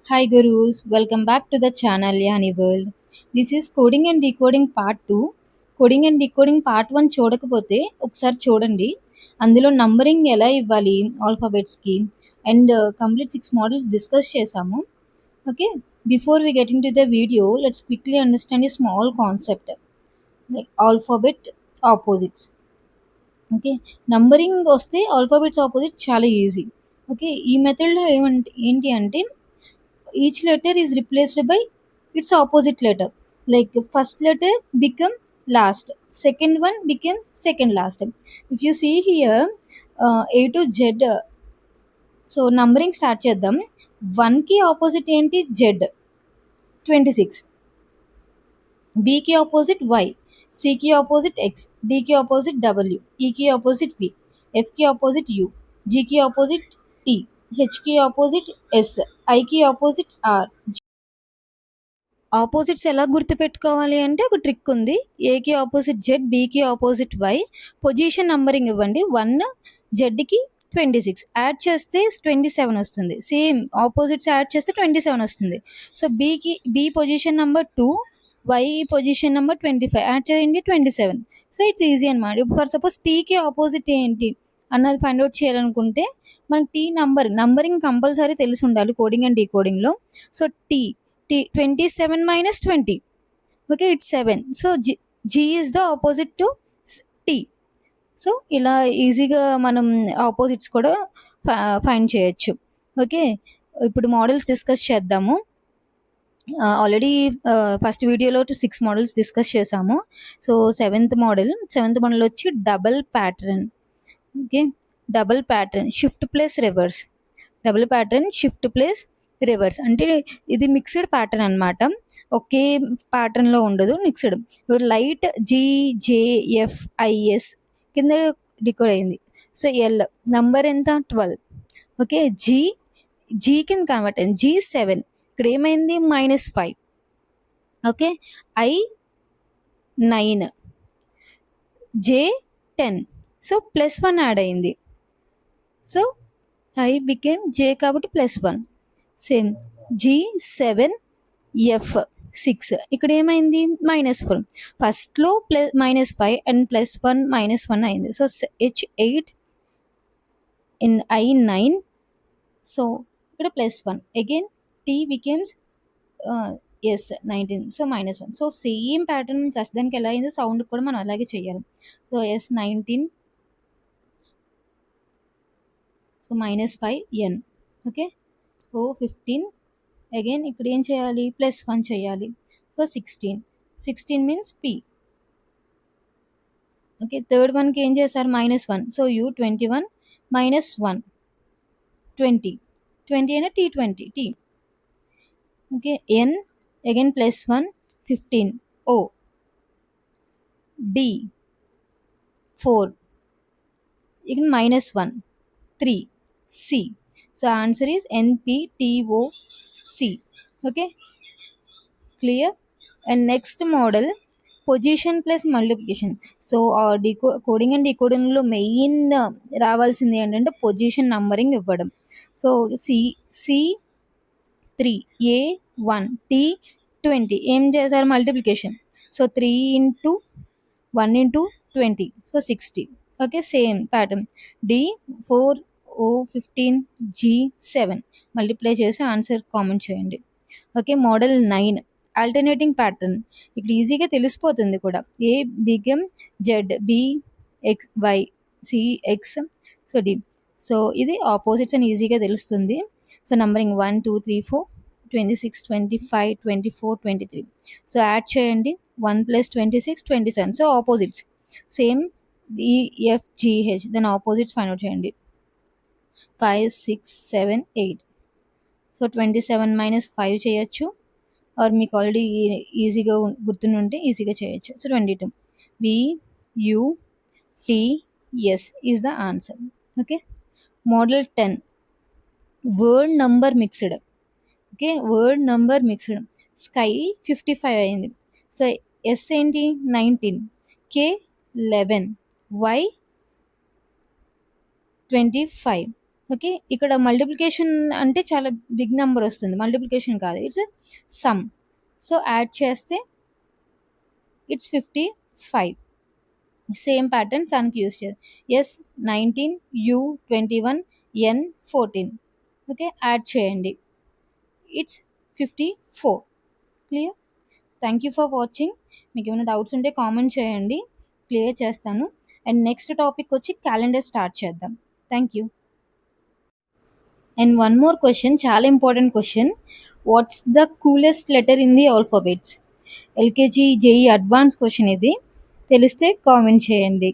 Hi Gurus, welcome back to the channel Yani World. This is Coding and Decoding Part 2. Coding and decoding part 1 చూడకపోతే ఒకసారి చూడండి. అందులో numbering ఎలా ఇవ్వాలి ఆల్ఫాబెట్స్కి అండ్ కంప్లీట్ 6 మోడల్స్ డిస్కస్ చేసాము. Okay, before we get into the video let's quickly understand a small concept like alphabet opposites. Okay, numbering వస్తే alphabets opposite చాలా ఈజీ. ఓకే, ఈ మెథడ్లో ఏంటి అంటే each letter is replaced by its opposite letter, like first letter become last, second one became second last. If you see here, A to Z, so numbering start చేద్దాం. 1 కి opposite ఏంటి? Z, 26. B కి opposite Y, C కి opposite X, D కి opposite W, E కి opposite V, F కి opposite U, G కి opposite T, H కి ఆపోజిట్ S, I కి ఆపోజిట్ R. ఆపోజిట్స్ ఎలా గుర్తుపెట్టుకోవాలి అంటే ఒక ట్రిక్ ఉంది. ఏకి ఆపోజిట్ జెడ్, బీకి ఆపోజిట్ వై, పొజిషన్ నంబరింగ్ ఇవ్వండి. 1, జెడ్కి 26 యాడ్ చేస్తే 27 వస్తుంది. సేమ్ ఆపోజిట్స్ యాడ్ చేస్తే 27 వస్తుంది. So B position number 2, Y position number 25 add చేయండి 27. సో ఇట్స్ ఈజీ అనమాట. ఫర్ సపోజ్ టీకి ఆపోజిట్ ఏంటి అన్నది ఫైండ్ అవుట్ చేయాలనుకుంటే మనకి టీ నంబరింగ్ కంపల్సరీ తెలిసి ఉండాలి కోడింగ్ అండ్ డీకోడింగ్లో. So T 27 minus 20, okay, it's 7. So G is the opposite to T. So ఇలా ఈజీగా మనం ఆపోజిట్స్ కూడా ఫైండ్ చేయొచ్చు. ఓకే, ఇప్పుడు మోడల్స్ డిస్కస్ చేద్దాము. ఆల్రెడీ ఫస్ట్ వీడియోలో 6 మోడల్స్ డిస్కస్ చేసాము. సో సెవెంత్ మోడల్ వచ్చి double pattern. Okay, double pattern shift plus reverse. Double pattern shift plus reverse అంటే ఇది మిక్స్డ్ ప్యాటర్న్ అనమాట. ఒకే ప్యాటర్న్లో ఉండదు, మిక్స్డ్. ఇప్పుడు లైట్ GJFIS కింద డికోడ్ అయింది. సో ఎల్ నంబర్ ఎంత? 12. ఓకే, జీ కింద కన్వర్ట్ అయింది, G7. ఇక్కడ ఏమైంది? -5. ఓకే, I9, J10. సో +1 యాడ్ అయింది. సో I became J కాబట్టి +1. సేమ్ G7F6 ఇక్కడ ఏమైంది? -4. ఫస్ట్లో -5 అండ్ +1 -1 అయింది. So H8 in I9. So ఇక్కడ +1 again T becomes S19. So -1. So same pattern దానికి ఎలా అయిందో సౌండ్ కూడా మనం అలాగే చేయాలి. So S19, so -5N. Okay, so 15. Again ఇక్కడ ఏం చేయాలి? +1 చేయాలి. So 16 means P. Okay, third వన్కి ఏం చేశారు? -1. సో U21 -1 20 అయినా T20 T. Okay, N again +1 15 O. D 4 ఇక్కడ -1 3 C. So answer is NPTOC. Okay, clear. And next model position plus multiplication. So coding and డీకోడింగ్లో మెయిన్ రావాల్సింది ఏంటంటే position numbering ఇవ్వడం. So C3 A1 T20 ఏం చేశారు? Multiplication. So 3 into 1 into 20, so 60. Okay, same pattern D4 O15 G7 multiply చేసి answer comment చేయండి. Okay, model 9 alternating pattern. ఇక్కడ ఈజీగా తెలిసిపోతుంది కూడా. A become Z, B X, Y, C X, so D. So ఇది opposites అని ఈజీగా తెలుస్తుంది. So numbering 1 2 3 4 26 25 24 23. సో యాడ్ చేయండి. 1 + 26 27. So opposites same EFGH, then opposites find out చేయండి. 5 6 7 8. సో 27 - 5 చేయొచ్చు, ఆర్ మీకు ఆల్రెడీ ఈజీగా గుర్తుంటే ఈజీగా చేయొచ్చు. So 22 BUTS is the answer. Okay, model 10 word number mixed. Okay, word number mixed. Sky 55 అయింది. సో ఎస్ ఏంటి? 19, K 11, Y 25. ఓకే. ఇక్కడ మల్టిప్లికేషన్ అంటే చాలా బిగ్ నంబర్ వస్తుంది. మల్టిప్లికేషన్ కాదు. It's sum. సో, యాడ్ చేస్తే ఇట్స్ 55. సేమ్ ప్యాటర్న్ సన్‌కి use చేయాలి. S 19, U 21, N 14. Okay. Add చేయండి. It's 54. Clear? Thank you for watching. మీకేమైనా డౌట్స్ ఉంటే కామెంట్ చేయండి. క్లియర్ చేస్తాను. అండ్ నెక్స్ట్ టాపిక్ వచ్చి క్యాలెండర్ స్టార్ట్ చేద్దాం. Thank you. And one more question, చాలా important question. What's the coolest letter in the alphabets? LKG JEE advance question ఇది. తెలిస్తే comment చేయండి.